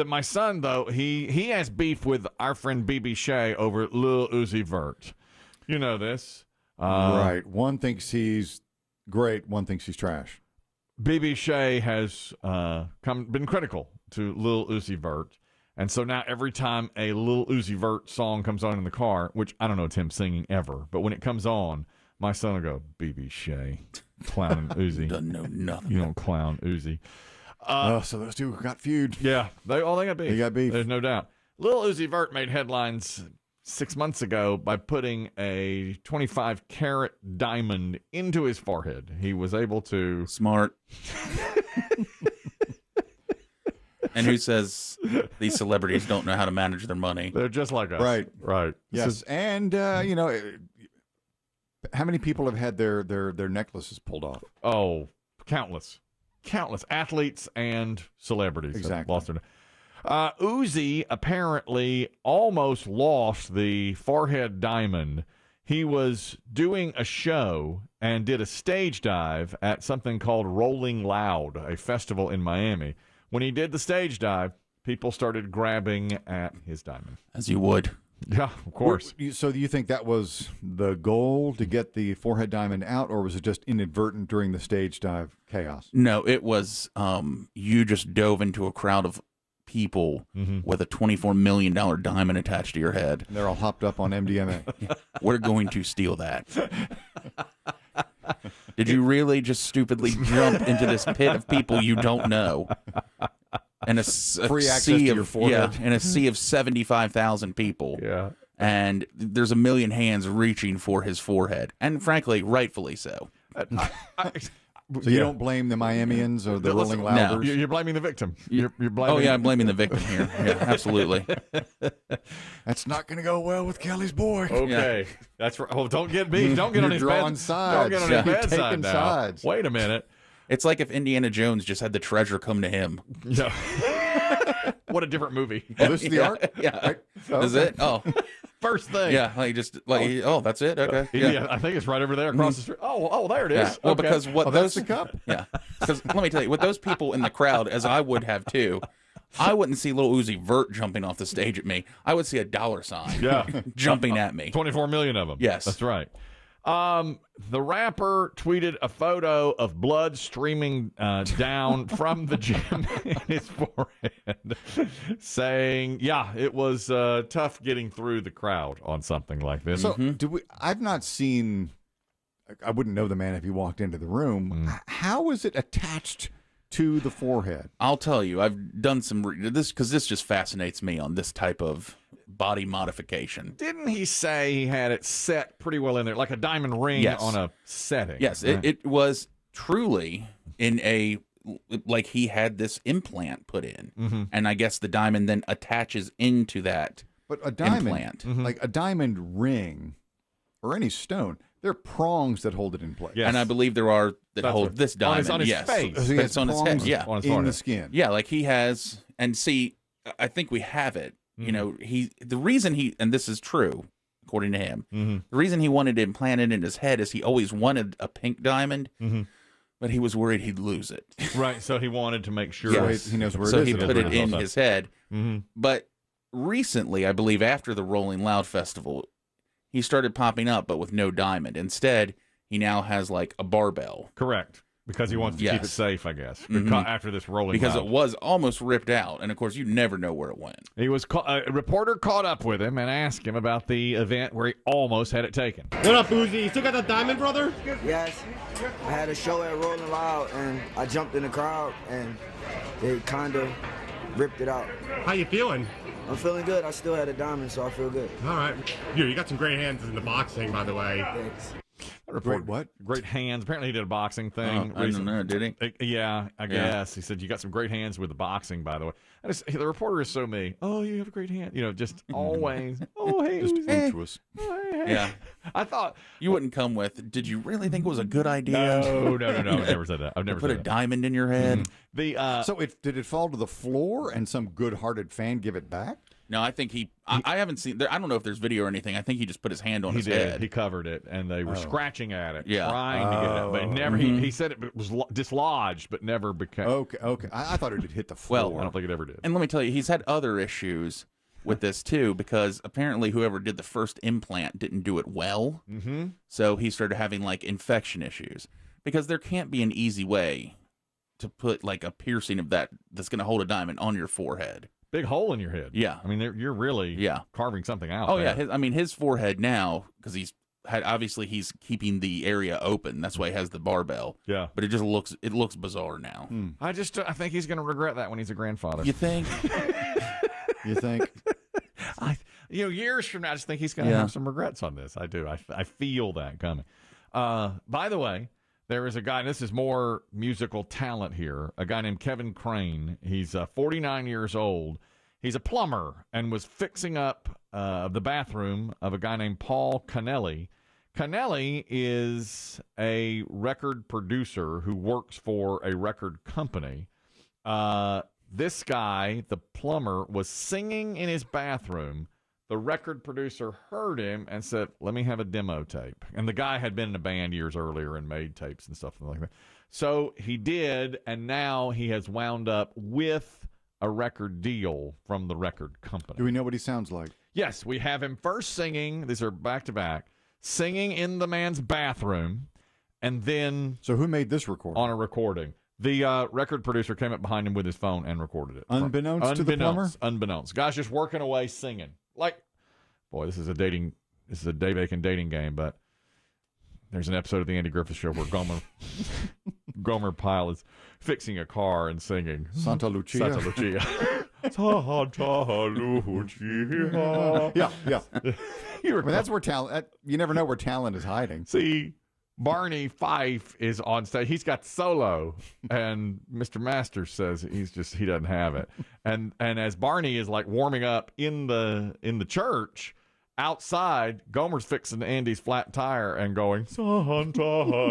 My son, though, he has beef with our friend BB Shea over Lil Uzi Vert. You know this. Right. One thinks he's great. One thinks he's trash. BB Shea has been critical to Lil Uzi Vert. And so now every time a Lil Uzi Vert song comes on in the car, which I don't know it's him singing ever, but when it comes on, my son will go, BB Shea, clowning Uzi. Doesn't know nothing. You don't clown Uzi. So those two got feud. Yeah, they got beef. They got beef. There's no doubt. Lil Uzi Vert made headlines 6 months ago by putting a 25-carat diamond into his forehead. He was able to... Smart. And who says these celebrities don't know how to manage their money? They're just like us. Right. Yes. And, you know, how many people have had their necklaces pulled off? Oh, countless athletes and celebrities. Exactly. Lost their... Uzi apparently almost lost the forehead diamond. He was doing a show and did a stage dive at something called Rolling Loud, a festival in Miami. When he did the stage dive, people started grabbing at his diamond. As you would. Yeah, of course. So do you think that was the goal, to get the forehead diamond out, or was it just inadvertent during the stage dive chaos? No, it was you just dove into a crowd of people with a $24 million diamond attached to your head. They're all hopped up on MDMA. We're going to steal that. Did you really just stupidly jump into this pit of people you don't know? And a Free access sea to of your forehead. in a sea of 75,000 people. Yeah. And there's a million hands reaching for his forehead, and frankly, rightfully so. So you don't blame the Miamians or the Rolling No. Louders? You're blaming the victim. You're blaming... Oh yeah, I'm blaming the victim here. Yeah, absolutely. That's not going to go well with Kelly's boy. Okay, that's right. Oh, don't get me. Don't get You're on his drawing bed. sides. Don't get on his You're bad side taking now. sides. Wait a minute. It's like if Indiana Jones just had the treasure come to him. Yeah. What a different movie. Oh, this is the art? Yeah. Right? Is it? Oh. First thing. Yeah, like just like that's it. Okay. Yeah, I think it's right over there across the street. Oh, there it is. Yeah. Well, Okay. because what That's those the cup? Yeah. Because let me tell you, with those people in the crowd, as I would have too, I wouldn't see Lil Uzi Vert jumping off the stage at me. I would see a dollar sign jumping at me. 24 million of them. Yes. That's right. The rapper tweeted a photo of blood streaming down from the gym in his forehead, saying, yeah, it was tough getting through the crowd on something like this. So I've not seen, I wouldn't know the man if he walked into the room. How is it attached to the forehead? I'll tell you, I've done some this because this just fascinates me on this type of body modification. Didn't he say he had it set pretty well in there, like a diamond ring on a setting? Yes, right? it was truly in a, like he had this implant put in, and I guess the diamond then attaches into that But a diamond, implant. like a diamond ring or any stone, there are prongs that hold it in place. Yes. And I believe there are that That's hold right. this diamond. On his yes, face. So he but has it's on his head. prongs Yeah, on his in forehead. the skin. yeah, like he has. And see, I think we have it. You know, the reason he, and this is true, according to him, the reason he wanted to implant it in his head is he always wanted a pink diamond, but he was worried he'd lose it. Right, so he wanted to make sure. Yes. He knows where So it is. he and put it everything. in his head. But recently, I believe after the Rolling Loud Festival, he started popping up, but with no diamond. Instead, he now has like a barbell. Correct. Because he wants to keep it Yes. safe, I guess, after this rolling Because loud. it was almost ripped out. And of course, you never know where it went. He was a reporter caught up with him and asked him about the event where he almost had it taken. What up, Uzi? You still got that diamond, brother? Yes, I had a show at Rolling Loud, and I jumped in the crowd, and they kind of ripped it out. How you feeling? I'm feeling good. I still had a diamond, so I feel good. All right. You got some great hands in the boxing, by the way. Thanks. Great what? Great hands. Apparently he did a boxing thing. I don't know, did he? Yeah, I guess. He said, you got some great hands with the boxing, by the way. The reporter is so me. Oh, you have a great hand. You know, just always. Oh, hey. Just Uzi. virtuous. Oh, hey, hey. Yeah. I thought. You wouldn't come with, did you really think it was a good idea? No. I've never said that. I've never Put a said that. diamond in your head? The So did it fall to the floor and some good-hearted fan give it back? No, I think I haven't seen. I don't know if there's video or anything. I think he just put his hand on his did. head. He covered it, and they were scratching at it, Yeah. trying to get it, but never. He said it was dislodged, but never became. Okay. I thought it had hit the floor. Well, I don't think it ever did. And let me tell you, he's had other issues with this too, because apparently whoever did the first implant didn't do it well. Mm-hmm. So he started having like infection issues, because there can't be an easy way to put like a piercing of that's going to hold a diamond on your forehead. Big hole in your head. Yeah. I mean, you're really carving something out. Oh there. yeah, his forehead now, because he's keeping the area open. That's why he has the barbell. Yeah. But it looks bizarre now. I think he's going to regret that when he's a grandfather. You think? You think? Years from now, I just think he's going to have some regrets on this. I do. I feel that coming. By the way, there is a guy, and this is more musical talent here, a guy named Kevin Crane. He's 49 years old. He's a plumber and was fixing up the bathroom of a guy named Paul Cannelli. Cannelli is a record producer who works for a record company. This guy, the plumber, was singing in his bathroom. The record producer heard him and said, "Let me have a demo tape." And the guy had been in a band years earlier and made tapes and stuff like that. So he did, and now he has wound up with a record deal from the record company. Do we know what he sounds like? Yes, we have him first singing. These are back-to-back. Singing in the man's bathroom, and then... So who made this recording? On a recording. The record producer came up behind him with his phone and recorded it. Unbeknownst to the plumber? Unbeknownst. Guy's just working away singing. Like, boy, this is a Dave Aiken dating game, but there's an episode of the Andy Griffith Show where Gomer Pyle is fixing a car and singing Santa Lucia. Santa Lucia. Santa Lucia. Yeah. That's where talent. You never know where talent is hiding. See, Barney Fife is on stage. He's got solo, and Mr. Masters says he doesn't have it. And as Barney is like warming up in the church outside, Gomer's fixing Andy's flat tire and going Santa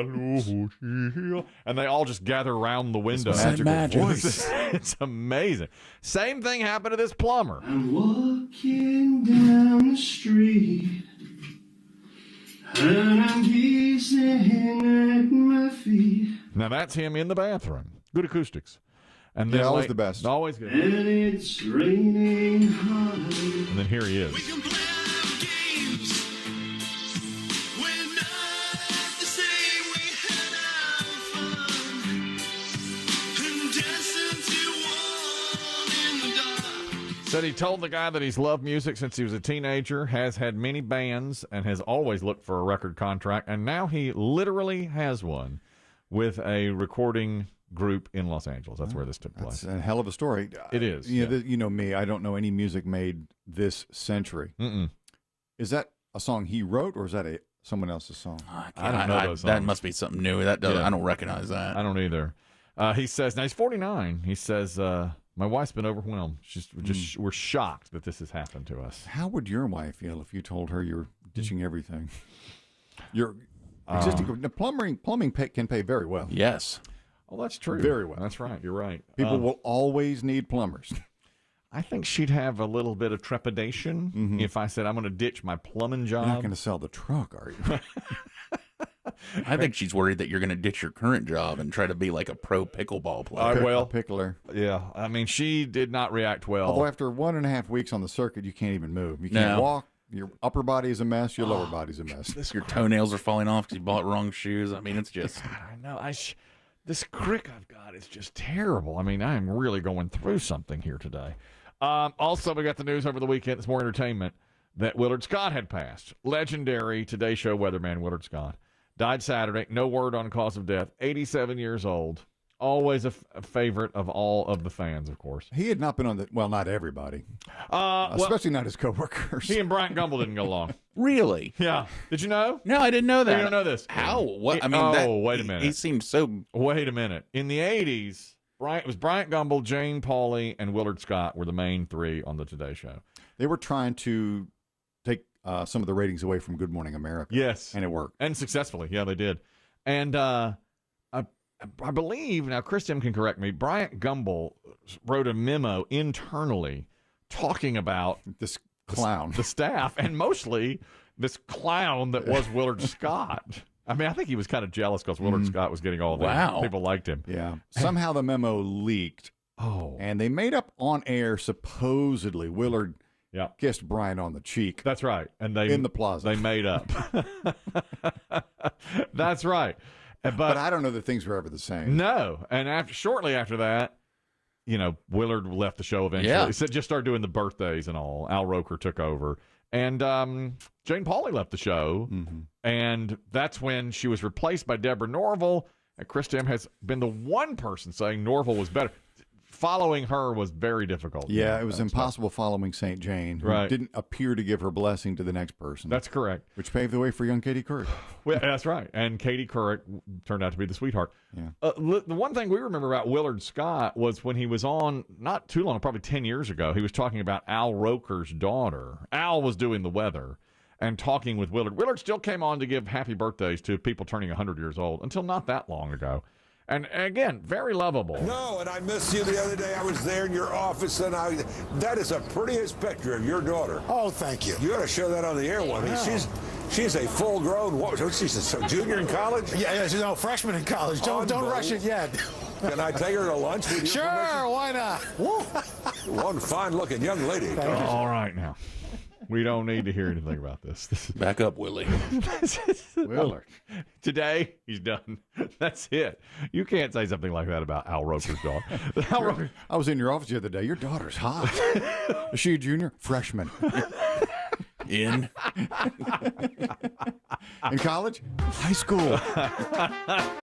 Lucia, and they all just gather around the window. Magical voice. It's amazing. Same thing happened to this plumber. I'm walking down the street, and I'm gazing at my feet. Now that's him in the bathroom. Good acoustics. And then always the best. Always good. And it's raining hard. And then here he is. We can play our games. We're not the same. We had our fun. And dancing to one in the dark. Said he told the guy that he's loved music since he was a teenager, has had many bands, and has always looked for a record contract. And now he literally has one with a recording group in Los Angeles. That's where this took place. That's a hell of a story. It is. You know me. I don't know any music made this century. Mm-mm. Is that a song he wrote, or is that someone else's song? I don't know those That songs. must be something new. I don't recognize that. I don't either. He says, now he's 49. He says, my wife's been overwhelmed. We're shocked that this has happened to us. How would your wife feel if you told her you're ditching everything? You're existing. Plumbing can pay very well. Yes. Oh, that's true. Very well. That's right. You're right. People will always need plumbers. I think she'd have a little bit of trepidation if I said, I'm going to ditch my plumbing job. You're not going to sell the truck, are you? I think she's worried that you're going to ditch your current job and try to be like a pro pickleball player. Well, A pickler. yeah. I mean, she did not react well. Although after 1.5 weeks on the circuit, you can't even move. You can't No. walk. Your upper body is a mess. Your lower body's a mess. Your toenails are falling off because you bought wrong shoes. I mean, it's just... God, I know. This crick I've got is just terrible. I mean, I'm really going through something here today. Also, we got the news over the weekend. It's more entertainment that Willard Scott had passed. Legendary Today Show weatherman Willard Scott died Saturday. No word on cause of death. 87 years old. Always a favorite of all of the fans, of course. He had not been on the, well, not everybody, Well, especially not his coworkers. he and Bryant Gumbel didn't go along. Really? Yeah. Did you know? No, I didn't know that. You don't know this? How? What? I mean, wait a minute. He seemed so... Wait a minute. In the 80s, it was Bryant Gumbel, Jane Pauley, and Willard Scott were the main three on the Today Show. They were trying to take some of the ratings away from Good Morning America. Yes. And it worked. And successfully. Yeah, they did. And I believe, now Chris Tim can correct me, Bryant Gumbel wrote a memo internally talking about This clown. the staff, and mostly this clown that was Willard Scott. I mean, I think he was kind of jealous because Willard Scott was getting all of Wow. People liked him. Yeah. Somehow the memo leaked, Oh, and they made up on air, supposedly, Willard yeah. kissed Brian on the cheek. That's right. And they In the plaza. They made up. That's right. But I don't know that things were ever the same. No. And shortly after that, Willard left the show eventually. Yeah. He said just started doing the birthdays and all. Al Roker took over. And Jane Pauley left the show. Mm-hmm. And that's when she was replaced by Deborah Norville. And Chris Demm has been the one person saying Norville was better. Following her was very difficult. Yeah, it was impossible following St. Jane, who Right. didn't appear to give her blessing to the next person. That's correct. Which paved the way for young Katie Couric. Well, that's right. And Katie Couric turned out to be the sweetheart. Yeah. The one thing we remember about Willard Scott was when he was on, not too long, probably 10 years ago, he was talking about Al Roker's daughter. Al was doing the weather and talking with Willard. Willard still came on to give happy birthdays to people turning 100 years old until not that long ago. And again, very lovable. No, and I missed you the other day. I was there in your office, and that is the prettiest picture of your daughter. Oh, thank you. You ought to show that on the air one. She's a full-grown. She's a junior in college. Yeah, she's a freshman in college. Don't rush it yet. Can I take her to lunch with you? Sure, why not? One fine-looking young lady. All right, now. We don't need to hear anything about this. Back up, Willie. Willard. Today, he's done. That's it. You can't say something like that about Al Roker's daughter. Al Roker. I was in your office the other day. Your daughter's hot. Is she a junior? Freshman. In. In college? High school.